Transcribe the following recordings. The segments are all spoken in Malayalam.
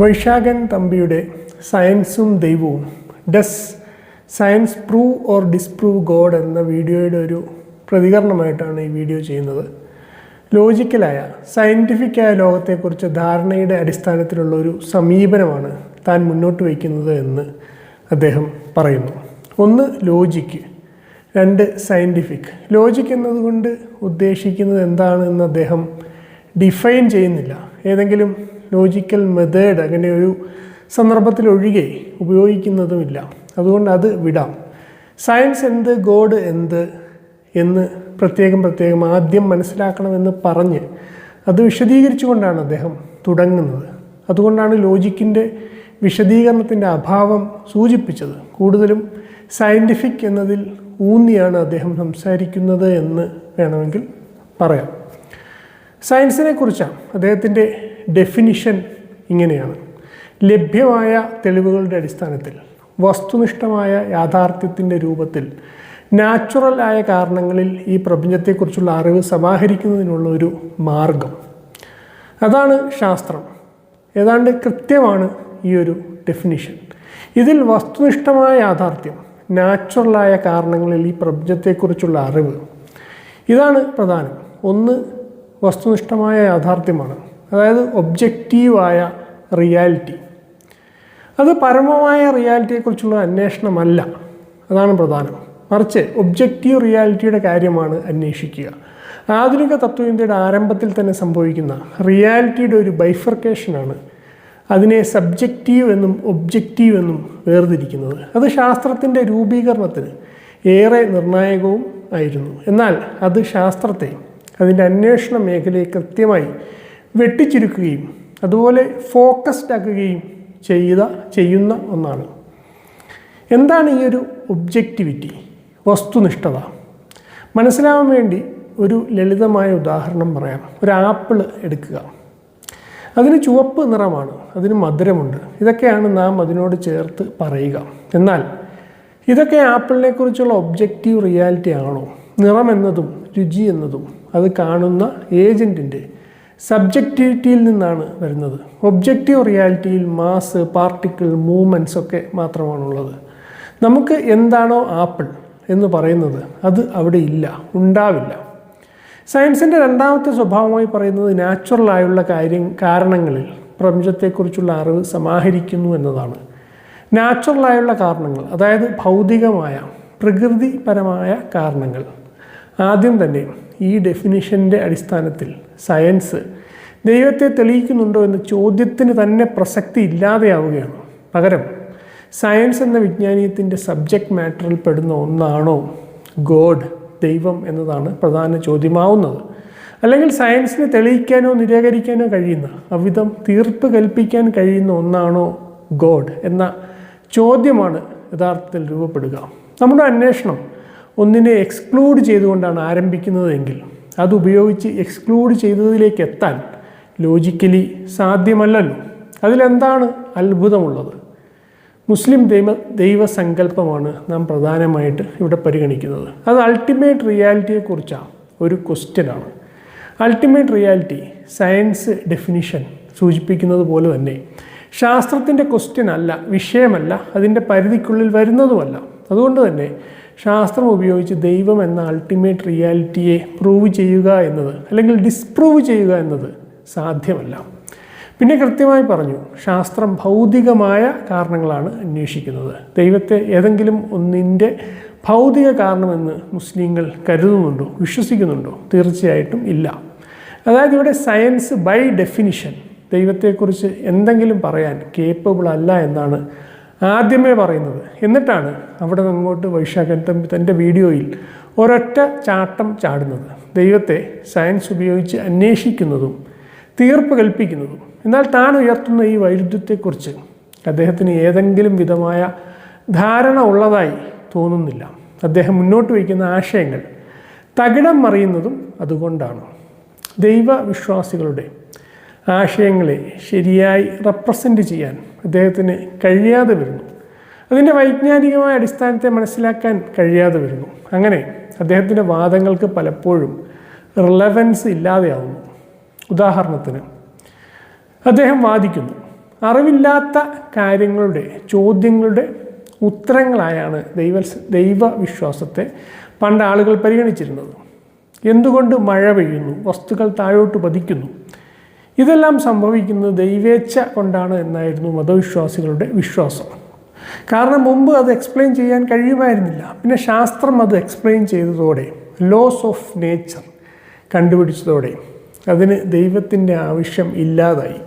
വൈശാഖൻ തമ്പിയുടെ സയൻസും ദൈവവും does science prove or disprove God എന്ന വീഡിയോയുടെ ഒരു പ്രതികരണമായിട്ടാണ് ഈ വീഡിയോ ചെയ്യുന്നത്. ലോജിക്കലായ സയൻറ്റിഫിക്കായ ലോകത്തെക്കുറിച്ച് ധാരണയുടെ അടിസ്ഥാനത്തിലുള്ള ഒരു സമീപനമാണ് താൻ മുന്നോട്ട് വയ്ക്കുന്നത് എന്ന് അദ്ദേഹം പറയുന്നു. ഒന്ന് ലോജിക്ക്, രണ്ട് സയൻറ്റിഫിക്. ലോജിക് എന്നതുകൊണ്ട് ഉദ്ദേശിക്കുന്നത് എന്താണെന്ന് അദ്ദേഹം ഡിഫൈൻ ചെയ്യുന്നില്ല. ഏതെങ്കിലും ലോജിക്കൽ മെത്തേഡ് അങ്ങനെ ഒരു സന്ദർഭത്തിലൊഴികെ ഉപയോഗിക്കുന്നതുമില്ല. അതുകൊണ്ട് അത് വിടാം. സയൻസ് എന്ത്, ഗോഡ് എന്ത് എന്ന് പ്രത്യേകം ആദ്യം മനസ്സിലാക്കണമെന്ന് പറഞ്ഞ് അത് വിശദീകരിച്ചുകൊണ്ടാണ് അദ്ദേഹം തുടങ്ങുന്നത്. അതുകൊണ്ടാണ് ലോജിക്കിൻ്റെ വിശദീകരണത്തിൻ്റെ അഭാവം സൂചിപ്പിച്ചത്. കൂടുതലും സയൻറ്റിഫിക് എന്നതിൽ ഊന്നിയാണ് അദ്ദേഹം സംസാരിക്കുന്നത് എന്ന് വേണമെങ്കിൽ പറയാം. സയൻസിനെ കുറിച്ചാണ് അദ്ദേഹത്തിൻ്റെ ഡെഫിനിഷൻ ഇങ്ങനെയാണ്: ലഭ്യമായ തെളിവുകളുടെ അടിസ്ഥാനത്തിൽ വസ്തുനിഷ്ഠമായ യാഥാർത്ഥ്യത്തിൻ്റെ രൂപത്തിൽ നാച്ചുറൽ ആയ കാരണങ്ങളിൽ ഈ പ്രപഞ്ചത്തെക്കുറിച്ചുള്ള അറിവ് സമാഹരിക്കുന്നതിനുള്ള ഒരു മാർഗം. അതാണ് ശാസ്ത്രം. ഏതാണ്ട് കൃത്യമാണ് ഈ ഒരു ഡെഫിനിഷൻ. ഇതിൽ വസ്തുനിഷ്ഠമായ യാഥാർത്ഥ്യം, നാച്ചുറലായ കാരണങ്ങളിൽ ഈ പ്രപഞ്ചത്തെക്കുറിച്ചുള്ള അറിവ്, ഇതാണ് പ്രധാനം. ഒന്ന് വസ്തുനിഷ്ഠമായ യാഥാർത്ഥ്യമാണ്, അതായത് ഒബ്ജക്റ്റീവായ റിയാലിറ്റി. അത് പരമമായ റിയാലിറ്റിയെക്കുറിച്ചുള്ള അന്വേഷണമല്ല, അതാണ് പ്രധാനം. മറിച്ച് ഒബ്ജക്റ്റീവ് റിയാലിറ്റിയുടെ കാര്യമാണ് അന്വേഷിക്കുക. ആധുനിക തത്വചിന്തയുടെ ആരംഭത്തിൽ തന്നെ സംഭവിക്കുന്ന റിയാലിറ്റിയുടെ ഒരു ബൈഫർക്കേഷനാണ് അതിനെ സബ്ജക്റ്റീവ് എന്നും ഒബ്ജക്റ്റീവ് എന്നും വേർതിരിക്കുന്നത്. അത് ശാസ്ത്രത്തിൻ്റെ രൂപീകരണത്തിന് ഏറെ നിർണായകവും ആയിരുന്നു. എന്നാൽ അത് ശാസ്ത്രത്തെ, അതിൻ്റെ അന്വേഷണ മേഖലയെ കൃത്യമായി വെട്ടിച്ചുരുക്കുകയും അതുപോലെ ഫോക്കസ്ഡ് ആക്കുകയും ചെയ്യുന്ന ഒന്നാണ്. എന്താണ് ഈ ഒരു ഒബ്ജക്റ്റിവിറ്റി, വസ്തുനിഷ്ഠത? മനസ്സിലാവാൻ വേണ്ടി ഒരു ലളിതമായ ഉദാഹരണം പറയാം. ഒരു ആപ്പിൾ എടുക്കുക. അതിന് ചുവപ്പ് നിറമാണ്, അതിന് മധുരമുണ്ട്. ഇതൊക്കെയാണ് നാം അതിനോട് ചേർത്ത് പറയുക. എന്നാൽ ഇതൊക്കെ ആപ്പിളിനെ കുറിച്ചുള്ള ഒബ്ജക്റ്റീവ് റിയാലിറ്റി ആണോ? നിറം എന്നതും രുചി എന്നതും അത് കാണുന്ന ഏജൻറ്റിൻ്റെ സബ്ജക്റ്റിവിറ്റിയിൽ നിന്നാണ് വരുന്നത്. ഒബ്ജക്റ്റീവ് റിയാലിറ്റിയിൽ മാസ്, പാർട്ടിക്കിൾ, മൂവ്മെൻറ്റ്സ് ഒക്കെ മാത്രമാണുള്ളത്. നമുക്ക് എന്താണോ ആപ്പിൾ എന്ന് പറയുന്നത് അത് അവിടെ ഇല്ല, ഉണ്ടാവില്ല. സയൻസിൻ്റെ രണ്ടാമത്തെ സ്വഭാവമായി പറയുന്നത് നാച്ചുറലായുള്ള കാരണങ്ങളിൽ പ്രപഞ്ചത്തെക്കുറിച്ചുള്ള അറിവ് സമാഹരിക്കുന്നു എന്നതാണ്. നാച്ചുറലായുള്ള കാരണങ്ങൾ, അതായത് ഭൗതികമായ പ്രകൃതിപരമായ കാരണങ്ങൾ. ആദ്യം തന്നെ ഈ ഡെഫിനിഷൻ്റെ അടിസ്ഥാനത്തിൽ സയൻസ് ദൈവത്തെ തെളിയിക്കുന്നുണ്ടോ എന്ന ചോദ്യത്തിന് തന്നെ പ്രസക്തി ഇല്ലാതെയാവുകയാണ്. പകരം സയൻസ് എന്ന വിജ്ഞാനീയത്തിൻ്റെ സബ്ജക്റ്റ് മാറ്ററിൽ പെടുന്ന ഒന്നാണോ ഗോഡ്, ദൈവം എന്നതാണ് പ്രധാന ചോദ്യമാവുന്നത്. അല്ലെങ്കിൽ സയൻസിനെ തെളിയിക്കാനോ നിരാകരിക്കാനോ കഴിയുന്ന, അവിധം തീർപ്പ് കൽപ്പിക്കാൻ കഴിയുന്ന ഒന്നാണോ ഗോഡ് എന്ന ചോദ്യമാണ് യഥാർത്ഥത്തിൽ രൂപപ്പെടുക. നമ്മുടെ അന്വേഷണം ഒന്നിനെ എക്സ്ക്ലൂഡ് ചെയ്തുകൊണ്ടാണ് ആരംഭിക്കുന്നതെങ്കിൽ അതുപയോഗിച്ച് എക്സ്ക്ലൂഡ് ചെയ്തതിലേക്ക് എത്താൻ ലോജിക്കലി സാധ്യമല്ലല്ലോ. അതിലെന്താണ് അത്ഭുതമുള്ളത്? മുസ്ലിം ദൈവസങ്കല്പമാണ് നാം പ്രധാനമായിട്ട് ഇവിടെ പരിഗണിക്കുന്നത്. അത് അൾട്ടിമേറ്റ് റിയാലിറ്റിയെക്കുറിച്ചാണ് ഒരു ക്വസ്റ്റ്യനാണ്. അൾട്ടിമേറ്റ് റിയാലിറ്റി സയൻസ് ഡെഫിനിഷൻ സൂചിപ്പിക്കുന്നത് പോലെ തന്നെ ശാസ്ത്രത്തിൻ്റെ ക്വസ്റ്റ്യൻ അല്ല, വിഷയമല്ല, അതിൻ്റെ പരിധിക്കുള്ളിൽ വരുന്നതുമല്ല. അതുകൊണ്ട് തന്നെ ശാസ്ത്രം ഉപയോഗിച്ച് ദൈവം എന്ന അൾട്ടിമേറ്റ് റിയാലിറ്റിയെ പ്രൂവ് ചെയ്യുക എന്നത്, അല്ലെങ്കിൽ ഡിസ്പ്രൂവ് ചെയ്യുക എന്നത് സാധ്യമല്ല. പിന്നെ കൃത്യമായി പറഞ്ഞു, ശാസ്ത്രം ഭൗതികമായ കാരണങ്ങളാണ് അന്വേഷിക്കുന്നത്. ദൈവത്തെ ഏതെങ്കിലും ഒന്നിൻ്റെ ഭൗതിക കാരണമെന്ന് മുസ്ലിങ്ങൾ കരുതുന്നുണ്ടോ, വിശ്വസിക്കുന്നുണ്ടോ? തീർച്ചയായിട്ടും ഇല്ല. അതായത് ഇവിടെ സയൻസ് ബൈ ഡെഫിനിഷൻ ദൈവത്തെക്കുറിച്ച് എന്തെങ്കിലും പറയാൻ കേപ്പബിൾ അല്ല എന്നാണ് ആദ്യമേ പറയുന്നത്. എന്നിട്ടാണ് അവിടെ നിന്നങ്ങോട്ട് വൈശാഖൻ തമ്പി തൻ്റെ വീഡിയോയിൽ ഒരൊറ്റ ചാട്ടം ചാടുന്നത്. ദൈവത്തെ സയൻസ് ഉപയോഗിച്ച് അന്വേഷിക്കുന്നതും തീർപ്പ് കൽപ്പിക്കുന്നതും. എന്നാൽ താൻ ഉയർത്തുന്ന ഈ വൈരുദ്ധ്യത്തെക്കുറിച്ച് അദ്ദേഹത്തിന് ഏതെങ്കിലും വിധമായ ധാരണ ഉള്ളതായി തോന്നുന്നില്ല. അദ്ദേഹം മുന്നോട്ട് വയ്ക്കുന്ന ആശയങ്ങൾ തകിടം മറിയുന്നതും അതുകൊണ്ടാണ്. ദൈവവിശ്വാസികളുടെ ആശയങ്ങളെ ശരിയായി റെപ്രസെൻ്റ് ചെയ്യാൻ അദ്ദേഹത്തിന് കഴിയാതെ വരുന്നു. അതിൻ്റെ വൈജ്ഞാനികമായ അടിസ്ഥാനത്തെ മനസ്സിലാക്കാൻ കഴിയാതെ വരുന്നു. അങ്ങനെ അദ്ദേഹത്തിൻ്റെ വാദങ്ങൾക്ക് പലപ്പോഴും റിലവൻസ് ഇല്ലാതെയാവുന്നു. ഉദാഹരണത്തിന് അദ്ദേഹം വാദിക്കുന്നു അറിവില്ലാത്ത കാര്യങ്ങളുടെ ചോദ്യങ്ങളുടെ ഉത്തരങ്ങളായാണ് ദൈവവിശ്വാസത്തെ പണ്ട് ആളുകൾ പരിഗണിച്ചിരുന്നത്. എന്തുകൊണ്ട് മഴ പെയ്യുന്നു, വസ്തുക്കൾ താഴോട്ട് പതിക്കുന്നു, ഇതെല്ലാം സംഭവിക്കുന്നത് ദൈവേച്ഛ കൊണ്ടാണ് എന്നായിരുന്നു മതവിശ്വാസികളുടെ വിശ്വാസം. കാരണം മുമ്പ് അത് എക്സ്പ്ലെയിൻ ചെയ്യാൻ കഴിയുമായിരുന്നില്ല. പിന്നെ ശാസ്ത്രം അത് എക്സ്പ്ലെയിൻ ചെയ്തതോടെ, ലോസ് ഓഫ് നേച്ചർ കണ്ടുപിടിച്ചതോടെ അതിന് ദൈവത്തിൻ്റെ ആവശ്യം ഇല്ലാതായി.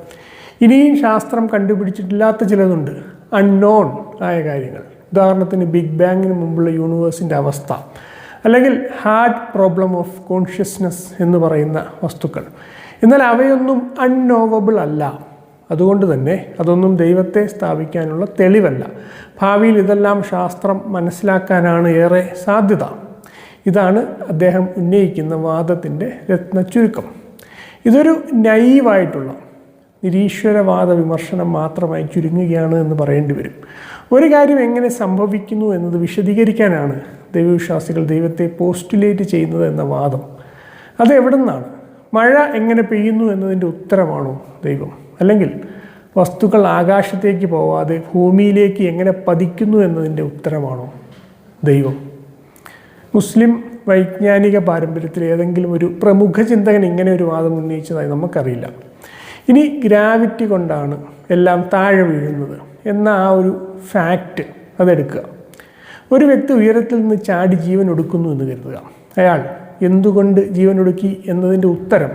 ഇനിയും ശാസ്ത്രം കണ്ടുപിടിച്ചിട്ടില്ലാത്ത ചിലതുണ്ട്, അൺനോൺ ആയ കാര്യങ്ങൾ. ഉദാഹരണത്തിന് ബിഗ് ബാങ്ങിന് മുമ്പുള്ള യൂണിവേഴ്സിൻ്റെ അവസ്ഥ, അല്ലെങ്കിൽ ഹാർഡ് പ്രോബ്ലം ഓഫ് കോൺഷ്യസ്നെസ് എന്ന് പറയുന്ന വസ്തുക്കൾ. എന്നാൽ അവയൊന്നും അൺനോവബിൾ അല്ല. അതുകൊണ്ട് തന്നെ അതൊന്നും ദൈവത്തെ സ്ഥാപിക്കാനുള്ള തെളിവല്ല. ഭാവിയിൽ ഇതെല്ലാം ശാസ്ത്രം മനസ്സിലാക്കാനാണ് ഏറെ സാധ്യത. ഇതാണ് അദ്ദേഹം ഉന്നയിക്കുന്ന വാദത്തിൻ്റെ രത്നച്ചുരുക്കം. ഇതൊരു നൈവായിട്ടുള്ള നിരീശ്വരവാദ വിമർശനം മാത്രമായി ചുരുങ്ങുകയാണ് എന്ന് പറയേണ്ടി വരും. ഒരു കാര്യം എങ്ങനെ സംഭവിക്കുന്നു എന്നത് വിശദീകരിക്കാനാണ് ദൈവവിശ്വാസികൾ ദൈവത്തെ പോസ്റ്റുലേറ്റ് ചെയ്യുന്നത് എന്ന വാദം. അത് എവിടെ നിന്നാണ്? മഴ എങ്ങനെ പെയ്യുന്നു എന്നതിൻ്റെ ഉത്തരമാണോ ദൈവം? അല്ലെങ്കിൽ വസ്തുക്കൾ ആകാശത്തേക്ക് പോവാതെ ഭൂമിയിലേക്ക് എങ്ങനെ പതിക്കുന്നു എന്നതിൻ്റെ ഉത്തരമാണോ ദൈവം? മുസ്ലിം വൈജ്ഞാനിക പാരമ്പര്യത്തിൽ ഏതെങ്കിലും ഒരു പ്രമുഖ ചിന്തകൻ ഇങ്ങനെ ഒരു വാദം ഉന്നയിച്ചതായി നമുക്കറിയില്ല. ഇനി ഗ്രാവിറ്റി കൊണ്ടാണ് എല്ലാം താഴെ വീഴുന്നത് എന്ന ആ ഒരു ഫാക്റ്റ് അതെടുക്കുക. ഒരു വ്യക്തി ഉയരത്തിൽ നിന്ന് ചാടി ജീവൻ ഒടുക്കുന്നു എന്ന് കരുതുക. അയാൾ എന്തുകൊണ്ട് ജീവൻ ഒടുക്കി എന്നതിൻ്റെ ഉത്തരം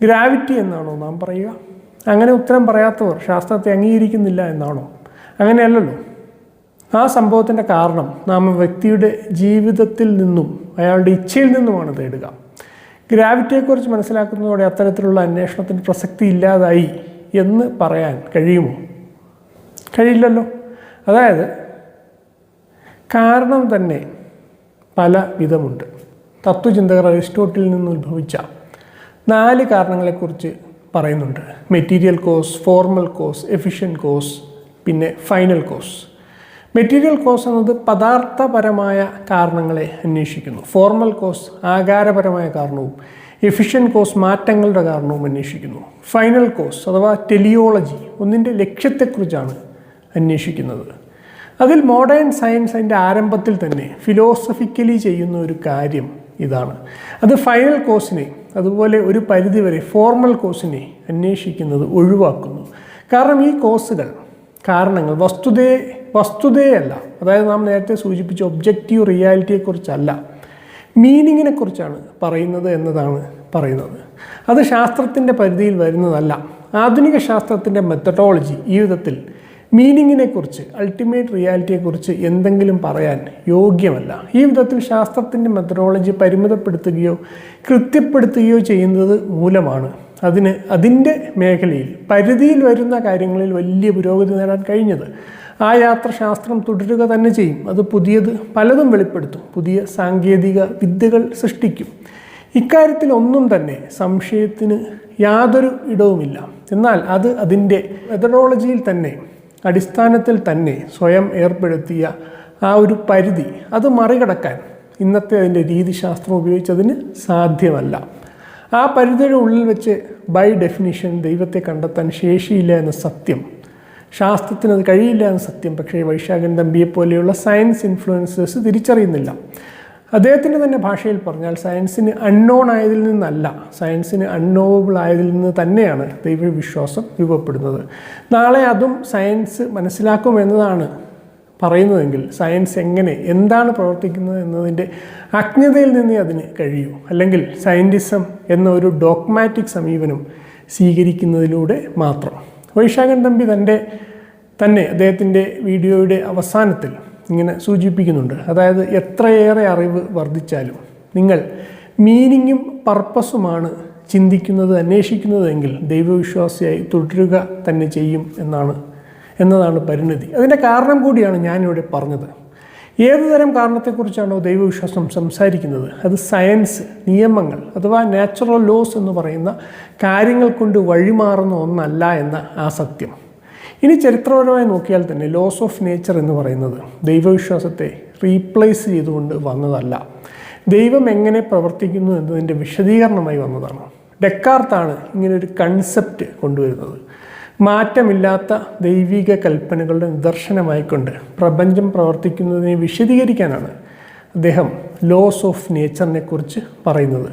ഗ്രാവിറ്റി എന്നാണോ നാം പറയുക? അങ്ങനെ ഉത്തരം പറയാത്തവർ ശാസ്ത്രത്തെ അംഗീകരിക്കുന്നില്ല എന്നാണോ? അങ്ങനെയല്ലല്ലോ. ആ സംഭവത്തിൻ്റെ കാരണം നാം വ്യക്തിയുടെ ജീവിതത്തിൽ നിന്നും അയാളുടെ ഇച്ഛയിൽ നിന്നുമാണ് തേടുക. ഗ്രാവിറ്റിയെക്കുറിച്ച് മനസ്സിലാക്കുന്നതോടെ അത്തരത്തിലുള്ള അന്വേഷണത്തിന് പ്രസക്തി ഇല്ലാതായി എന്ന് പറയാൻ കഴിയുമോ? കഴിയില്ലല്ലോ. അതായത് കാരണം തന്നെ പല വിധമുണ്ട്. തത്വചിന്തകർ അരിസ്റ്റോട്ടിലിൽ നിന്ന് ഉത്ഭവിച്ച 4 കാരണങ്ങളെക്കുറിച്ച് പറയുന്നുണ്ട്. Material cause, formal cause, efficient cause, പിന്നെ ഫൈനൽ കോസ്. മെറ്റീരിയൽ കോസ് എന്നത് പദാർത്ഥപരമായ കാരണങ്ങളെ അന്വേഷിക്കുന്നു. ഫോർമൽ കോസ് ആകാരപരമായ കാരണവും, എഫിഷ്യൻറ്റ് കോസ് മാറ്റങ്ങളുടെ കാരണവും അന്വേഷിക്കുന്നു. ഫൈനൽ കോസ് അഥവാ ടെലിയോളജി ഒന്നിൻ്റെ ലക്ഷ്യത്തെക്കുറിച്ചാണ് അന്വേഷിക്കുന്നത്. അതിൽ മോഡേൺ സയൻസ് അതിൻ്റെ ആരംഭത്തിൽ തന്നെ ഫിലോസഫിക്കലി ചെയ്യുന്ന ഒരു കാര്യം ഇതാണ്. അത് ഫൈനൽ കോസിനെ, അതുപോലെ ഒരു പരിധിവരെ ഫോർമൽ കോസിനെ അന്വേഷിക്കുന്നത് ഒഴിവാക്കുന്നു. കാരണം ഈ കോസുകൾ, കാരണങ്ങൾ വസ്തുതയല്ല. അതായത് നാം നേരത്തെ സൂചിപ്പിച്ച ഒബ്ജക്റ്റീവ് റിയാലിറ്റിയെക്കുറിച്ചല്ല, മീനിങ്ങിനെക്കുറിച്ചാണ് പറയുന്നത് എന്നതാണ് പറയുന്നത്. അത് ശാസ്ത്രത്തിൻ്റെ പരിധിയിൽ വരുന്നതല്ല. ആധുനിക ശാസ്ത്രത്തിൻ്റെ മെത്തഡോളജി ഈ വിധത്തിൽ മീനിങ്ങിനെക്കുറിച്ച്, അൾട്ടിമേറ്റ് റിയാലിറ്റിയെക്കുറിച്ച് എന്തെങ്കിലും പറയാൻ യോഗ്യമല്ല. ഈ വിധത്തിൽ ശാസ്ത്രത്തിൻ്റെ മെത്തഡോളജി പരിമിതപ്പെടുത്തുകയോ കൃത്യപ്പെടുത്തുകയോ ചെയ്യുന്നത് മൂലമാണ് അതിൻ്റെ മേഖലയിൽ, പരിധിയിൽ വരുന്ന കാര്യങ്ങളിൽ വലിയ പുരോഗതി നേടാൻ കഴിഞ്ഞത്. ആ യാത്ര ശാസ്ത്രം തുടരുക തന്നെ ചെയ്യും. അത് പുതിയത് പലതും വെളിപ്പെടുത്തും, പുതിയ സാങ്കേതിക വിദ്യകൾ സൃഷ്ടിക്കും. ഇക്കാര്യത്തിൽ ഒന്നും തന്നെ സംശയത്തിന് യാതൊരു ഇടവുമില്ല. എന്നാൽ അത് അതിൻ്റെ മെത്തഡോളജിയിൽ തന്നെ, അടിസ്ഥാനത്തിൽ തന്നെ സ്വയം ഏർപ്പെടുത്തിയ ആ ഒരു പരിധി, അത് മറികടക്കാൻ ഇന്നത്തെ അതിൻ്റെ രീതിശാസ്ത്രം ഉപയോഗിച്ചതിന് സാധ്യമല്ല. ആ പരിധിയുടെ ഉള്ളിൽ വെച്ച് ബൈ ഡെഫിനിഷൻ ദൈവത്തെ കണ്ടെത്താൻ ശേഷിയില്ല എന്ന സത്യം, ശാസ്ത്രത്തിനത് കഴിയില്ല എന്ന സത്യം പക്ഷേ വൈശാഖൻ തമ്പിയെപ്പോലെയുള്ള സയൻസ് ഇൻഫ്ലുവൻസേഴ്സ് തിരിച്ചറിയുന്നില്ല. അദ്ദേഹത്തിൻ്റെ തന്നെ ഭാഷയിൽ പറഞ്ഞാൽ സയൻസിന് അൺനോൺ ആയതിൽ നിന്നല്ല, സയൻസിന് അൺനോവബിൾ ആയതിൽ നിന്ന് തന്നെയാണ് ദൈവവിശ്വാസം രൂപപ്പെടുന്നത്. നാളെ അതും സയൻസ് മനസ്സിലാക്കുമെന്നതാണ് പറയുന്നതെങ്കിൽ സയൻസ് എന്താണ് പ്രവർത്തിക്കുന്നത് എന്നതിൻ്റെ അജ്ഞതയിൽ നിന്നേ അതിന് കഴിയൂ. അല്ലെങ്കിൽ സയൻറ്റിസം എന്ന ഒരു ഡോഗ്മാറ്റിക് സമീപനം സ്വീകരിക്കുന്നതിലൂടെ മാത്രം. വൈശാഖൻ തമ്പി തന്നെ അദ്ദേഹത്തിൻ്റെ വീഡിയോയുടെ അവസാനത്തിൽ ഇങ്ങനെ സൂചിപ്പിക്കുന്നുണ്ട്. അതായത് എത്രയേറെ അറിവ് വർദ്ധിച്ചാലും നിങ്ങൾ മീനിങ്ങും പർപ്പസുമാണ് ചിന്തിക്കുന്നത്, അന്വേഷിക്കുന്നതെങ്കിൽ ദൈവവിശ്വാസിയായി തുടരുക തന്നെ ചെയ്യും എന്നതാണ് പരിണതി. അതിൻ്റെ കാരണം കൂടിയാണ് ഞാനിവിടെ പറഞ്ഞത്. ഏതുതരം കാരണത്തെക്കുറിച്ചാണോ ദൈവവിശ്വാസം സംസാരിക്കുന്നത്, അത് സയൻസ്, നിയമങ്ങൾ അഥവാ നാച്ചുറൽ ലോസ് എന്ന് പറയുന്ന കാര്യങ്ങൾ കൊണ്ട് വഴിമാറുന്ന ഒന്നല്ല എന്ന ആ സത്യം. ഇനി ചരിത്രപരമായി നോക്കിയാൽ തന്നെ ലോസ് ഓഫ് നേച്ചർ എന്ന് പറയുന്നത് ദൈവവിശ്വാസത്തെ റീപ്ലേസ് ചെയ്തുകൊണ്ട് വന്നതല്ല, ദൈവം എങ്ങനെ പ്രവർത്തിക്കുന്നു എന്നതിൻ്റെ വിശദീകരണമായി വന്നതാണ്. ഡെക്കാർത്താണ് ഇങ്ങനൊരു കൺസെപ്റ്റ് കൊണ്ടുവരുന്നത്. മാറ്റമില്ലാത്ത ദൈവിക കൽപ്പനകളുടെ നിദർശനമായിക്കൊണ്ട് പ്രപഞ്ചം പ്രവർത്തിക്കുന്നതിനെ വിശദീകരിക്കാനാണ് അദ്ദേഹം ലോസ് ഓഫ് നേച്ചറിനെ കുറിച്ച് പറയുന്നത്.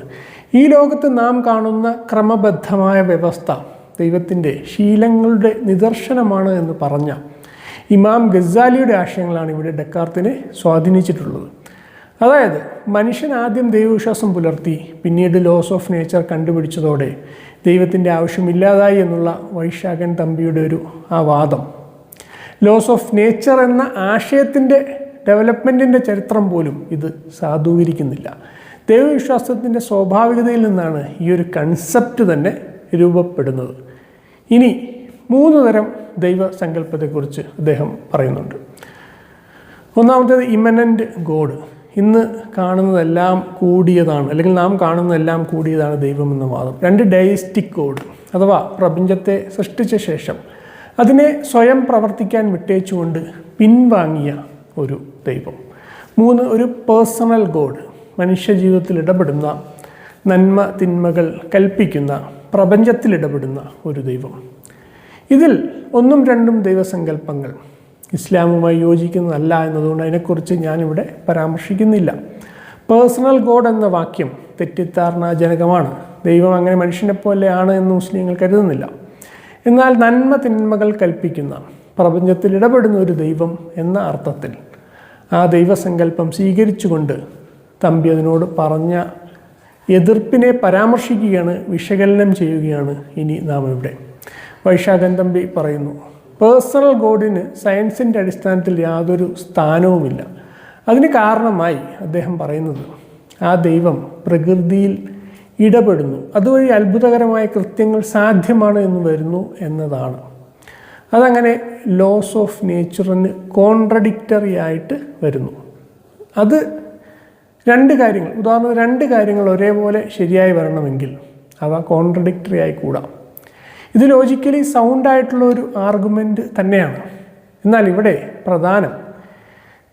ഈ ലോകത്ത് നാം കാണുന്ന ക്രമബദ്ധമായ വ്യവസ്ഥ ദൈവത്തിൻ്റെ ശീലങ്ങളുടെ നിദർശനമാണ് എന്ന് പറഞ്ഞ ഇമാം ഗസാലിയുടെ ആശയങ്ങളാണ് ഇവിടെ ഡെക്കാർത്തിനെ സ്വാധീനിച്ചിട്ടുള്ളത്. അതായത് മനുഷ്യൻ ആദ്യം ദൈവവിശ്വാസം പുലർത്തി, പിന്നീട് ലോസ് ഓഫ് നേച്ചർ കണ്ടുപിടിച്ചതോടെ ദൈവത്തിൻ്റെ ആവശ്യമില്ലാതായി എന്നുള്ള വൈശാഖൻ തമ്പിയുടെ ആ വാദം ലോസ് ഓഫ് നേച്ചർ എന്ന ആശയത്തിൻ്റെ ഡെവലപ്മെൻറ്റിൻ്റെ ചരിത്രം പോലും ഇത് സാധൂകരിക്കുന്നില്ല. ദൈവവിശ്വാസത്തിൻ്റെ സ്വാഭാവികതയിൽ നിന്നാണ് ഈ ഒരു കൺസെപ്റ്റ് തന്നെ രൂപപ്പെടുന്നത്. ഇനി 3 തരം ദൈവസങ്കല്പത്തെക്കുറിച്ച് അദ്ദേഹം പറയുന്നുണ്ട്. ഒന്നാമത്തേത് ഇമനൻ്റ് ഗോഡ്. ഇന്ന് കാണുന്നതെല്ലാം കൂടിയതാണ്, അല്ലെങ്കിൽ നാം കാണുന്നതെല്ലാം കൂടിയതാണ് ദൈവം എന്ന വാദം. 2 ഡയസ്റ്റിക് ഗോഡ്, അഥവാ പ്രപഞ്ചത്തെ സൃഷ്ടിച്ച ശേഷം അതിനെ സ്വയം പ്രവർത്തിക്കാൻ വിട്ടേച്ചുകൊണ്ട് പിൻവാങ്ങിയ ഒരു ദൈവം. 3 ഒരു പേഴ്സണൽ ഗോഡ്, മനുഷ്യ ജീവിതത്തിൽ ഇടപെടുന്ന, നന്മ തിന്മകൾ കൽപ്പിക്കുന്ന, പ്രപഞ്ചത്തിൽ ഇടപെടുന്ന ഒരു ദൈവം. ഇതിൽ 1ഉം 2ഉം ദൈവസങ്കല്പങ്ങൾ ഇസ്ലാമുമായി യോജിക്കുന്നതല്ല എന്നതുകൊണ്ട് അതിനെക്കുറിച്ച് ഞാനിവിടെ പരാമർശിക്കുന്നില്ല. പേഴ്സണൽ ഗോഡ് എന്ന വാക്യം തെറ്റിദ്ധാരണാജനകമാണ്. ദൈവം അങ്ങനെ മനുഷ്യനെ പോലെയാണ് എന്ന് മുസ്ലിങ്ങൾ കരുതുന്നില്ല. എന്നാൽ നന്മ തിന്മകൾ കൽപ്പിക്കുന്ന, പ്രപഞ്ചത്തിൽ ഇടപെടുന്ന ഒരു ദൈവം എന്ന അർത്ഥത്തിൽ ആ ദൈവസങ്കല്പം സ്വീകരിച്ചുകൊണ്ട് തമ്പി അതിനോട് പറഞ്ഞ എതിർപ്പിനെ പരാമർശിക്കുകയാണ്, വിശകലനം ചെയ്യുകയാണ് ഇനി നാം ഇവിടെ. വൈശാഖൻ തമ്പി പറയുന്നു, പേഴ്സണൽ ഗോഡിന് സയൻസിൻ്റെ അടിസ്ഥാനത്തിൽ യാതൊരു സ്ഥാനവുമില്ല. അതിന് കാരണമായി അദ്ദേഹം പറയുന്നത് ആ ദൈവം പ്രകൃതിയിൽ ഇടപെടുന്നു, അതുവഴി അത്ഭുതകരമായ കൃത്യങ്ങൾ സാധ്യമാണ് എന്ന് വരുന്നു എന്നതാണ്. അതങ്ങനെ ലോസ് ഓഫ് നേച്ചറിന് കോൺട്രഡിക്റ്ററി ആയിട്ട് വരുന്നു. അത് 2 കാര്യങ്ങൾ, ഉദാഹരണത്തിന് 2 കാര്യങ്ങൾ ഒരേപോലെ ശരിയായി വരണമെങ്കിൽ അവ കോൺട്രഡിക്റ്ററി ആയി കൂടാം. ഇത് ലോജിക്കലി സൗണ്ടായിട്ടുള്ള ഒരു ആർഗ്യുമെൻ്റ് തന്നെയാണ്. എന്നാൽ ഇവിടെ പ്രധാനം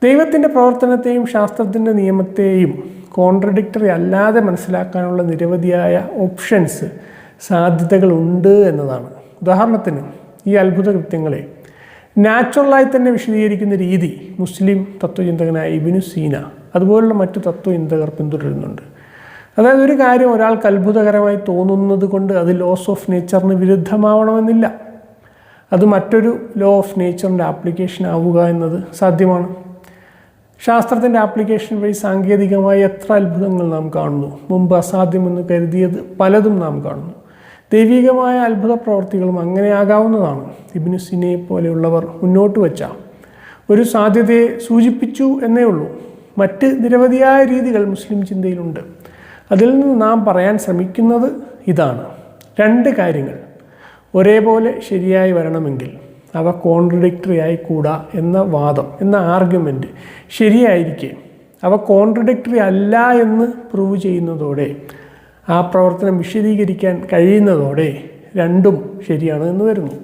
ദൈവത്തിൻ്റെ പ്രവർത്തനത്തെയും ശാസ്ത്രത്തിൻ്റെ നിയമത്തെയും കോൺട്രഡിക്റ്ററി അല്ലാതെ മനസ്സിലാക്കാനുള്ള നിരവധിയായ ഓപ്ഷൻസ്, സാധ്യതകളുണ്ട് എന്നതാണ്. ഉദാഹരണത്തിന് ഈ അത്ഭുത കൃത്യങ്ങളെ നാച്ചുറലായി തന്നെ വിശദീകരിക്കുന്ന രീതി മുസ്ലിം തത്വചിന്തകനായ ഇബ്നു സീന അതുപോലുള്ള മറ്റു തത്വചിന്തകർ പിന്തുടരുന്നുണ്ട്. അതായത് ഒരു കാര്യം ഒരാൾക്ക് അത്ഭുതകരമായി തോന്നുന്നത് കൊണ്ട് അത് ലോസ് ഓഫ് നേച്ചറിന് വിരുദ്ധമാവണമെന്നില്ല. അത് മറ്റൊരു ലോ ഓഫ് നേച്ചറിൻ്റെ ആപ്ലിക്കേഷൻ ആവുക എന്നത് സാധ്യമാണ്. ശാസ്ത്രത്തിൻ്റെ ആപ്ലിക്കേഷൻ വഴി സാങ്കേതികമായി എത്ര അത്ഭുതങ്ങൾ നാം കാണുന്നു. മുമ്പ് അസാധ്യമെന്ന് കരുതിയത് പലതും നാം കാണുന്നു. ദൈവികമായ അത്ഭുത പ്രവർത്തികളും അങ്ങനെയാകാവുന്നതാണ്. ഇബ്നു സീനയെ പോലെയുള്ളവർ മുന്നോട്ട് വച്ച ഒരു സാധ്യതയെ സൂചിപ്പിച്ചു എന്നേ ഉള്ളൂ. മറ്റ് നിരവധിയായ രീതികൾ മുസ്ലിം ചിന്തയിലുണ്ട്. അതിൽ നിന്ന് നാം പറയാൻ ശ്രമിക്കുന്നത് ഇതാണ്: 2 കാര്യങ്ങൾ ഒരേപോലെ ശരിയായി വരണമെങ്കിൽ അവ കോൺട്രഡിക്റ്ററി ആയിക്കൂടാ എന്ന വാദം, എന്ന ആർഗ്യുമെൻ്റ് ശരിയായിരിക്കെ അവ കോൺട്രഡിക്റ്ററി അല്ല എന്ന് പ്രൂവ് ചെയ്യുന്നതോടെ, ആ പ്രവർത്തനം വിശദീകരിക്കാൻ കഴിയുന്നതോടെ 2ഉം ശരിയാണ് എന്ന് വരുന്നു.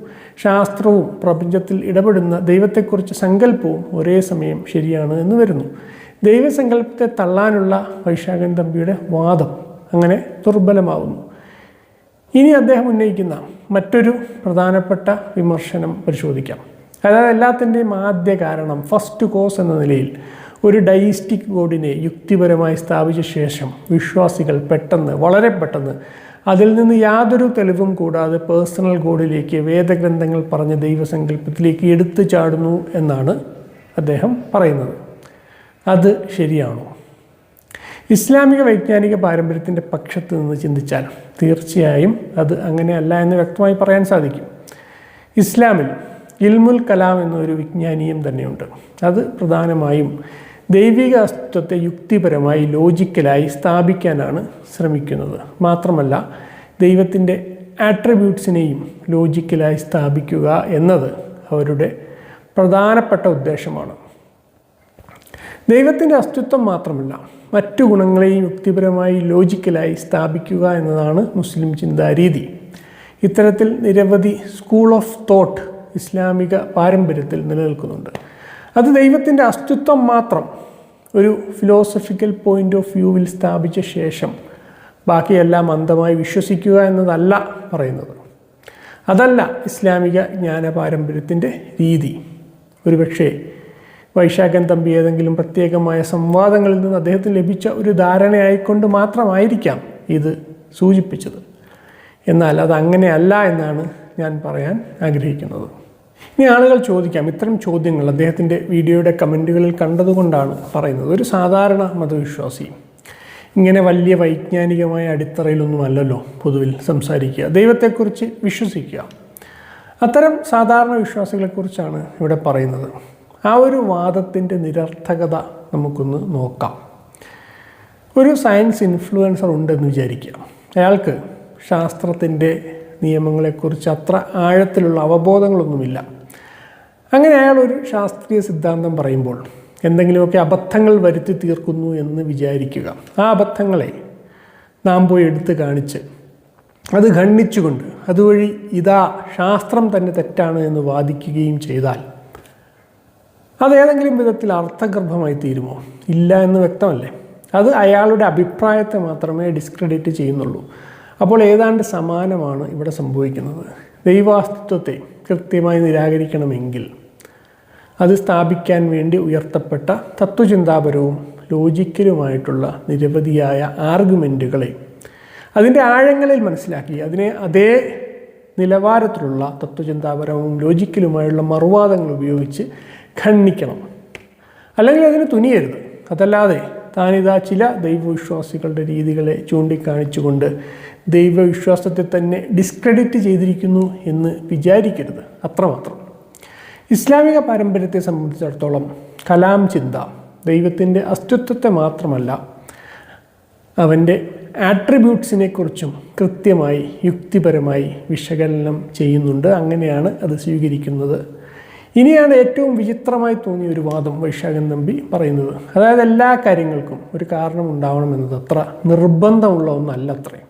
ശാസ്ത്രവും പ്രപഞ്ചത്തിൽ ഇടപെടുന്ന ദൈവത്തെക്കുറിച്ച് സങ്കല്പവും ഒരേ സമയം ശരിയാണ് എന്ന് വരുന്നു. ദൈവസങ്കല്പത്തെ തള്ളാനുള്ള വൈശാഖൻ തമ്പിയുടെ വാദം അങ്ങനെ ദുർബലമാവുന്നു. ഇനി അദ്ദേഹം ഉന്നയിക്കുന്ന മറ്റൊരു പ്രധാനപ്പെട്ട വിമർശനം പരിശോധിക്കാം. അതായത് എല്ലാത്തിൻ്റെയും ആദ്യ കാരണം, ഫസ്റ്റ് കോസ് എന്ന നിലയിൽ ഒരു ഡയസ്റ്റിക് ഗോഡിനെ യുക്തിപരമായി സ്ഥാപിച്ച ശേഷം വിശ്വാസികൾ വളരെ പെട്ടെന്ന് അതിൽ നിന്ന് യാതൊരു തെളിവും കൂടാതെ പേഴ്സണൽ ഗോഡിലേക്ക്, വേദഗ്രന്ഥങ്ങൾ പറഞ്ഞ ദൈവസങ്കല്പത്തിലേക്ക് എടുത്തു ചാടുന്നു എന്നാണ് അദ്ദേഹം പറയുന്നത്. അത് ശരിയാണോ? ഇസ്ലാമിക വൈജ്ഞാനിക പാരമ്പര്യത്തിൻ്റെ പക്ഷത്ത് നിന്ന് ചിന്തിച്ചാൽ തീർച്ചയായും അത് അങ്ങനെയല്ല എന്ന് വ്യക്തമായി പറയാൻ സാധിക്കും. ഇസ്ലാമിൽ ഇൽമുൽ കലാം എന്നൊരു വിജ്ഞാനീയം തന്നെയുണ്ട്. അത് പ്രധാനമായും ദൈവിക അസ്തിത്വത്തെ യുക്തിപരമായി, ലോജിക്കലായി സ്ഥാപിക്കാനാണ് ശ്രമിക്കുന്നത്. മാത്രമല്ല, ദൈവത്തിൻ്റെ ആട്രിബ്യൂട്ട്സിനെയും ലോജിക്കലായി സ്ഥാപിക്കുക എന്നത് അവരുടെ പ്രധാനപ്പെട്ട ഉദ്ദേശമാണ്. ദൈവത്തിൻ്റെ അസ്തിത്വം മാത്രമല്ല, മറ്റു ഗുണങ്ങളെയും യുക്തിപരമായി, ലോജിക്കലായി സ്ഥാപിക്കുക എന്നതാണ് മുസ്ലിം ചിന്താരീതി. ഇത്തരത്തിൽ നിരവധി സ്കൂൾ ഓഫ് തോട്ട് ഇസ്ലാമിക പാരമ്പര്യത്തിൽ നിലനിൽക്കുന്നുണ്ട്. അത് ദൈവത്തിൻ്റെ അസ്തിത്വം മാത്രം ഒരു ഫിലോസഫിക്കൽ പോയിൻ്റ് ഓഫ് വ്യൂവിൽ സ്ഥാപിച്ച ശേഷം ബാക്കിയെല്ലാം അന്ധമായി വിശ്വസിക്കുക എന്നതല്ല പറയുന്നത്. അതല്ല ഇസ്ലാമിക ജ്ഞാന പാരമ്പര്യത്തിൻ്റെ രീതി. ഒരുപക്ഷെ വൈശാഖൻ തമ്പി ഏതെങ്കിലും പ്രത്യേകമായ സംവാദങ്ങളിൽ നിന്ന് അദ്ദേഹത്തിന് ലഭിച്ച ഒരു ധാരണയായിക്കൊണ്ട് മാത്രമായിരിക്കാം ഇത് സൂചിപ്പിച്ചത്. എന്നാൽ അതങ്ങനെയല്ല എന്നാണ് ഞാൻ പറയാൻ ആഗ്രഹിക്കുന്നത്. ഇനി ആളുകൾ ചോദിക്കാം, ഇത്തരം ചോദ്യങ്ങൾ അദ്ദേഹത്തിൻ്റെ വീഡിയോയുടെ കമൻറ്റുകളിൽ കണ്ടതുകൊണ്ടാണ് പറയുന്നത്. ഒരു സാധാരണ മതവിശ്വാസി ഇങ്ങനെ വലിയ വൈജ്ഞാനികമായ അടിത്തറയിലൊന്നുമല്ലല്ലോ പൊതുവിൽ സംസാരിക്കുക, ദൈവത്തെക്കുറിച്ച് വിശ്വസിക്കുക. അത്തരം സാധാരണ വിശ്വാസികളെക്കുറിച്ചാണ് ഇവിടെ പറയുന്നത്. ആ ഒരു വാദത്തിൻ്റെ നിരർത്ഥകത നമുക്കൊന്ന് നോക്കാം. ഒരു സയൻസ് ഇൻഫ്ലുവൻസർ ഉണ്ടെന്ന് വിചാരിക്കുക. അയാൾക്ക് ശാസ്ത്രത്തിൻ്റെ നിയമങ്ങളെക്കുറിച്ച് അത്ര ആഴത്തിലുള്ള അവബോധങ്ങളൊന്നുമില്ല. അങ്ങനെ അയാൾ ഒരു ശാസ്ത്രീയ സിദ്ധാന്തം പറയുമ്പോൾ എന്തെങ്കിലുമൊക്കെ അബദ്ധങ്ങൾ വരുത്തി തീർക്കുന്നു എന്ന് വിചാരിക്കുക. ആ അബദ്ധങ്ങളെ നാം പോയി എടുത്ത് കാണിച്ച് അത് ഖണ്ഡിച്ചുകൊണ്ട് അതുവഴി ഇതാ ശാസ്ത്രം തന്നെ തെറ്റാണ് എന്ന് വാദിക്കുകയും ചെയ്താൽ അതേതെങ്കിലും വിധത്തിൽ അർത്ഥഗർഭമായി തീരുമോ? ഇല്ല എന്ന് വ്യക്തമല്ലേ. അത് അയാളുടെ അഭിപ്രായത്തെ മാത്രമേ ഡിസ്ക്രെഡിറ്റ് ചെയ്യുന്നുള്ളൂ. അപ്പോൾ ഏതാണ്ട് സമാനമാണ് ഇവിടെ സംഭവിക്കുന്നത്. ദൈവാസ്തിത്വത്തെ കൃത്യമായി നിരാകരിക്കണമെങ്കിൽ അത് സ്ഥാപിക്കാൻ വേണ്ടി ഉയർത്തപ്പെട്ട തത്വചിന്താപരവും ലോജിക്കലുമായിട്ടുള്ള നിരവധിയായ ആർഗ്യുമെൻറ്റുകളെ അതിൻ്റെ ആഴങ്ങളിൽ മനസ്സിലാക്കി അതിനെ അതേ നിലവാരത്തിലുള്ള തത്വചിന്താപരവും ലോജിക്കലുമായുള്ള മറുവാദങ്ങൾ ഉപയോഗിച്ച് ഖണ്ഡിക്കണം. അല്ലെങ്കിൽ അതിന് തുനിയരുത്. അതല്ലാതെ താനിതാ ചില ദൈവവിശ്വാസികളുടെ രീതികളെ ചൂണ്ടിക്കാണിച്ചുകൊണ്ട് ദൈവവിശ്വാസത്തെ തന്നെ ഡിസ്ക്രെഡിറ്റ് ചെയ്തിരിക്കുന്നു എന്ന് വിചാരിക്കരുത്. അത്രമാത്രം. ഇസ്ലാമിക പാരമ്പര്യത്തെ സംബന്ധിച്ചിടത്തോളം കലാം ചിന്ത ദൈവത്തിൻ്റെ അസ്തിത്വത്തെ മാത്രമല്ല അവൻ്റെ ആട്രിബ്യൂട്ട്സിനെ കുറിച്ചും കൃത്യമായി യുക്തിപരമായി വിശകലനം ചെയ്യുന്നുണ്ട്. അങ്ങനെയാണ് അത് സ്വീകരിക്കുന്നത്. ഇനിയാണ് ഏറ്റവും വിചിത്രമായി തോന്നിയ ഒരു വാദം വൈശാഖൻ തമ്പി പറയുന്നത്. അതായത് എല്ലാ കാര്യങ്ങൾക്കും ഒരു കാരണം ഉണ്ടാവണമെന്നത് അത്ര നിർബന്ധമുള്ള ഒന്നല്ല അത്രേ.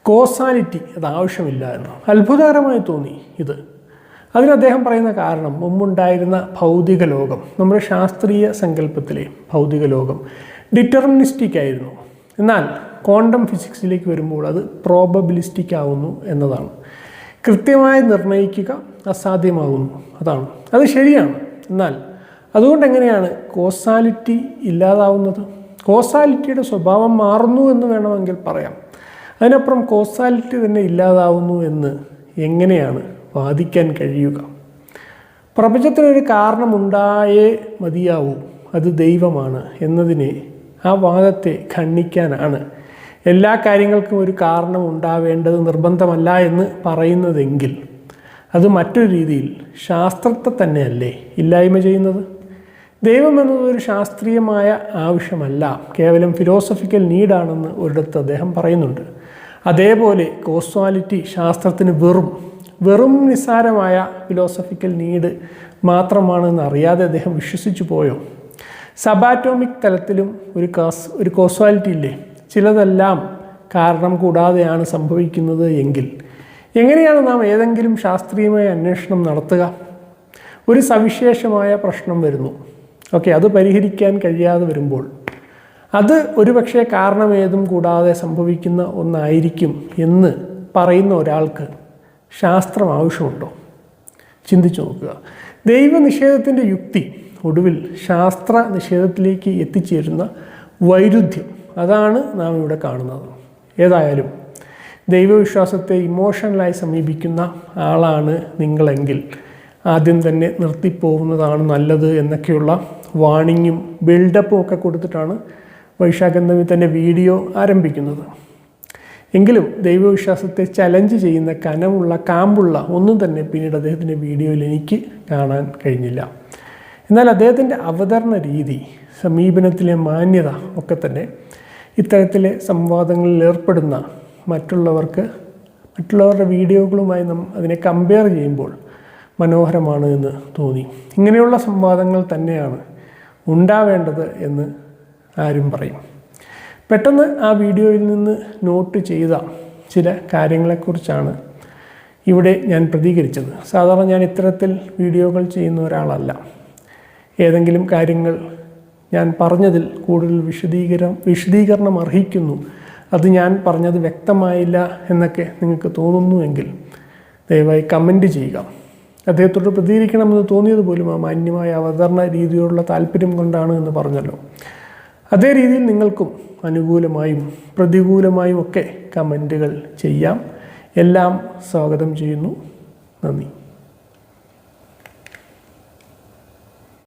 കോസാലിറ്റി അത് ആവശ്യമില്ല എന്ന് അത്ഭുതകരമായി തോന്നി ഇത്. അതിന് അദ്ദേഹം പറയുന്ന കാരണം മുമ്പുണ്ടായിരുന്ന ഭൗതിക ലോകം, നമ്മുടെ ശാസ്ത്രീയ സങ്കല്പത്തിലെ ഭൗതിക ലോകം ഡിറ്റർമിനിസ്റ്റിക് ആയിരുന്നു. എന്നാൽ ക്വാണ്ടം ഫിസിക്സിലേക്ക് വരുമ്പോൾ അത് പ്രോബബിലിസ്റ്റിക് ആവുന്നു എന്നതാണ്. കൃത്യമായി നിർണ്ണയിക്കുക അസാധ്യമാകുന്നു. അതാണ്. അത് ശരിയാണ്. എന്നാൽ അതുകൊണ്ട് എങ്ങനെയാണ് കോസാലിറ്റി ഇല്ലാതാവുന്നത്? കോസാലിറ്റിയുടെ സ്വഭാവം മാറുന്നു എന്ന് വേണമെങ്കിൽ പറയാം. അതിനപ്പുറം കോസാലിറ്റി തന്നെ ഇല്ലാതാവുന്നു എന്ന് എങ്ങനെയാണ് വാദിക്കാൻ കഴിയുക? പ്രപഞ്ചത്തിനൊരു കാരണമുണ്ടായേ മതിയാവൂ, അത് ദൈവമാണ് എന്നതിനെ, ആ വാദത്തെ ഖണ്ഡിക്കാനാണ് എല്ലാ കാര്യങ്ങൾക്കും ഒരു കാരണം ഉണ്ടാവേണ്ടത് നിർബന്ധമല്ല എന്ന് പറയുന്നതെങ്കിൽ അത് മറ്റൊരു രീതിയിൽ ശാസ്ത്രത്തെ തന്നെയല്ലേ ഇല്ലായ്മ ചെയ്യുന്നത്? ദൈവം എന്നതൊരു ശാസ്ത്രീയമായ ആവശ്യമല്ല, കേവലം ഫിലോസഫിക്കൽ നീഡാണെന്ന് ഒരിടത്ത് അദ്ദേഹം പറയുന്നുണ്ട്. അതേപോലെ കോസ്വാലിറ്റി ശാസ്ത്രത്തിന് വെറും നിസ്സാരമായ ഫിലോസഫിക്കൽ നീഡ് മാത്രമാണെന്ന് അറിയാതെ അദ്ദേഹം വിശ്വസിച്ചു പോയോ? സബാറ്റോമിക് തലത്തിലും ഒരു കോസ്വാലിറ്റി ഇല്ലേ? ചിലതെല്ലാം കാരണം കൂടാതെയാണ് സംഭവിക്കുന്നത് എങ്കിൽ എങ്ങനെയാണ് നാം ഏതെങ്കിലും ശാസ്ത്രീയമായ അന്വേഷണം നടത്തുക? ഒരു സവിശേഷമായ പ്രശ്നം വരുന്നു, ഓക്കെ, അത് പരിഹരിക്കാൻ കഴിയാതെ വരുമ്പോൾ അത് ഒരുപക്ഷെ കാരണമേതും കൂടാതെ സംഭവിക്കുന്ന ഒന്നായിരിക്കും എന്ന് പറയുന്ന ഒരാൾക്ക് ശാസ്ത്രം ആവശ്യമുണ്ടോ? ചിന്തിച്ചു നോക്കുക. ദൈവനിഷേധത്തിൻ്റെ യുക്തി ഒടുവിൽ ശാസ്ത്ര നിഷേധത്തിലേക്ക് എത്തിച്ചേരുന്ന വൈരുദ്ധ്യം, അതാണ് നാം ഇവിടെ കാണുന്നത്. ഏതായാലും ദൈവവിശ്വാസത്തെ ഇമോഷണലായി സമീപിക്കുന്ന ആളാണ് നിങ്ങളെങ്കിൽ ആദ്യം തന്നെ നിർത്തിപ്പോകുന്നതാണ് നല്ലത് എന്നൊക്കെയുള്ള വാണിങ്ങും ബിൽഡപ്പും ഒക്കെ കൊടുത്തിട്ടാണ് വൈശാഖൻ തമ്പി തൻ്റെ വീഡിയോ ആരംഭിക്കുന്നത്. എങ്കിലും ദൈവവിശ്വാസത്തെ ചലഞ്ച് ചെയ്യുന്ന കനമുള്ള കാമ്പുള്ള ഒന്നും തന്നെ പിന്നീട് അദ്ദേഹത്തിൻ്റെ വീഡിയോയിൽ എനിക്ക് കാണാൻ കഴിഞ്ഞില്ല. എന്നാൽ അദ്ദേഹത്തിൻ്റെ അവതരണ രീതി, സമീപനത്തിലെ മാന്യത ഒക്കെ തന്നെ ഇത്തരത്തിലെ സംവാദങ്ങളിൽ ഏർപ്പെടുന്ന മറ്റുള്ളവരുടെ വീഡിയോകളുമായി അതിനെ കമ്പയർ ചെയ്യുമ്പോൾ മനോഹരമാണ് എന്ന് തോന്നി. ഇങ്ങനെയുള്ള സംവാദങ്ങൾ തന്നെയാണ് ഉണ്ടാവേണ്ടത് എന്ന് ആരും പറയും. പെട്ടെന്ന് ആ വീഡിയോയിൽ നിന്ന് നോട്ട് ചെയ്ത ചില കാര്യങ്ങളെക്കുറിച്ചാണ് ഇവിടെ ഞാൻ പ്രതികരിച്ചത്. സാധാരണ ഞാൻ ഇത്തരത്തിൽ വീഡിയോകൾ ചെയ്യുന്ന ഒരാളല്ല. ഏതെങ്കിലും കാര്യങ്ങൾ ഞാൻ പറഞ്ഞതിൽ കൂടുതൽ വിശദീകരണം അർഹിക്കുന്നു, അത് ഞാൻ പറഞ്ഞത് വ്യക്തമായില്ല എന്നൊക്കെ നിങ്ങൾക്ക് തോന്നുന്നുവെങ്കിൽ ദയവായി കമൻറ്റ് ചെയ്യുക. അദ്ദേഹത്തോട് പ്രതികരിക്കണമെന്ന് തോന്നിയത് പോലും ആ മാന്യമായ അവതരണ രീതിയോടുള്ള താല്പര്യം കൊണ്ടാണ് എന്ന് പറഞ്ഞല്ലോ. അതേ രീതിയിൽ നിങ്ങൾക്കും അനുകൂലമായും പ്രതികൂലമായും ഒക്കെ കമൻറ്റുകൾ ചെയ്യാം. എല്ലാം സ്വാഗതം ചെയ്യുന്നു. നന്ദി.